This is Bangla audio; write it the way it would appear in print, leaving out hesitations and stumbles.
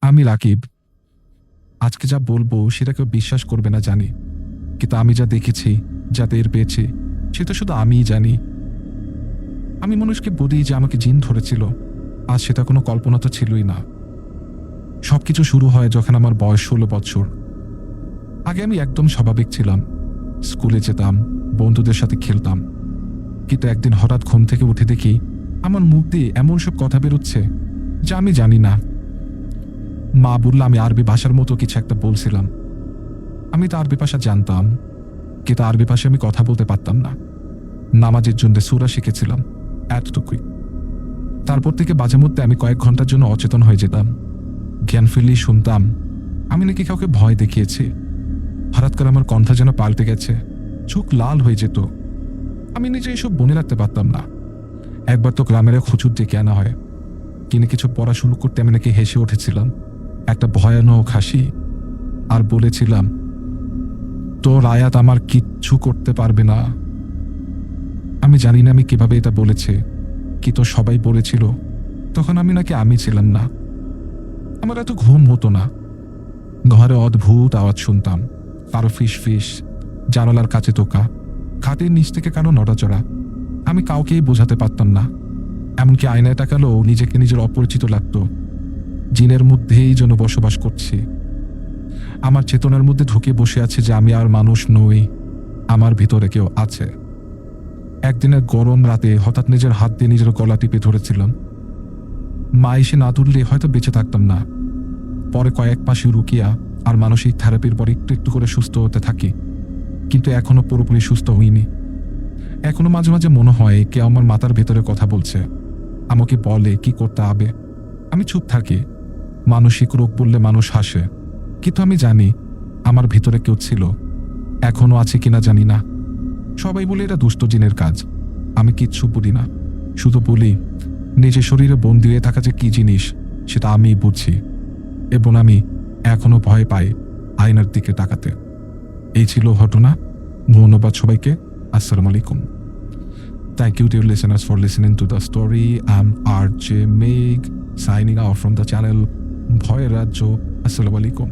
আমি রাকিব। আজকে যা বলবো সেটা কেউ বিশ্বাস করবে না জানি, কিন্তু আমি যা দেখেছি, যা টের পেয়েছি, সেটা শুধু আমিই জানি। আমি মানুষকে বলি যে আমাকে জিন ধরেছিল, আজ সেটা কোনো কল্পনা তো ছিলই না। সবকিছু শুরু হয় যখন আমার বয়স 16 বছর। আগে আমি একদম স্বাভাবিক ছিলাম, স্কুলে যেতাম, বন্ধুদের সাথে খেলতাম। কিন্তু একদিন হঠাৎ ঘুম থেকে উঠে দেখি আমার মুখ দিয়ে এমন সব কথা বেরোচ্ছে যা আমি জানি না। মা বলল আমি আরবি ভাষার মতো কিছু একটা বলছিলাম। আমি তো আরবি ভাষা জানতাম, কিন্তু আরবি ভাষায় আমি কথা বলতে পারতাম না। নামাজের জন্য সূরা শিখেছিলাম, এতটুকুই। তারপর থেকে মাঝে মধ্যে আমি কয়েক ঘন্টার জন্য অচেতন হয়ে যেতাম। জ্ঞান ফিরলেই শুনতাম আমি নাকি কাউকে ভয় দেখিয়েছি। হঠাৎ করে আমার কণ্ঠ যেন পাল্টে গেছে, চোখ লাল হয়ে যেত। আমি নিজে এসব মনে রাখতে পারতাম না। একবার তো গ্রামের এক হুজুর ডেকে আনা হয়। তিনি কিছু পড়া শুরু করতে আমি নাকি হেসে উঠেছিলাম, একটা ভয়ানক হাসি, আর বলেছিলাম তোর আয়াত আমার কিচ্ছু করতে পারবে না। আমি জানি না আমি কিভাবে এটা বলেছে, কিন্তু সবাই বলেছিল তখন আমি নাকি আমি ছিলাম না। আমার এত ঘুম হতো না। ঘরে অদ্ভুত আওয়াজ শুনতাম, কারো ফিস ফিস, জানালার কাছে টোকা, খাটের নিচ থেকে কারো নড়াচড়া। আমি কাউকেই বোঝাতে পারতাম না। এমনকি আয়নায় তাকালেও নিজেকে নিজের অপরিচিত লাগতো। জিনের মধ্যেই যেন বসবাস করছি। আমার চেতনার মধ্যে ঢুকে বসে আছে যে আমি আর মানুষ নই, আমার ভিতরে কেউ আছে। একদিনের গরম রাতে হঠাৎ নিজের হাত দিয়ে নিজের গলা টিপে ধরেছিলাম। মা এসে না তুললে হয়তো বেঁচে থাকতাম না। পরে কয়েক মাসে রুকিয়া আর মানসিক থেরাপির পর একটু একটু করে সুস্থ হতে থাকি, কিন্তু এখনো পুরোপুরি সুস্থ হইনি। এখনো মাঝে মাঝে মনে হয় কেউ আমার মাথার ভেতরে কথা বলছে, আমাকে বলে কি করতে হবে। আমি চুপ থাকি। মানসিক রোগ বললে মানুষ হাসে, কিন্তু আমি জানি আমার ভিতরে কেউ ছিল, এখনো আছে কিনা জানি না। সবাই বলে এটা দুষ্ট জিনের কাজ। আমি কিচ্ছু বলি না, শুধু বলি নিজের শরীরে বন্দী হয়ে থাকা যে কি জিনিস সেটা আমিই বুঝি, এবং আমি এখনো ভয় পাই আয়নার দিকে তাকাতে। এই ছিল ঘটনা। ধন্যবাদ সবাইকে। আসসালামু আলাইকুম। Thank you, dear listeners, for listening to the story. I'm RJ Meg, signing out from the channel Bhoy Rajyo. Assalamu alaikum.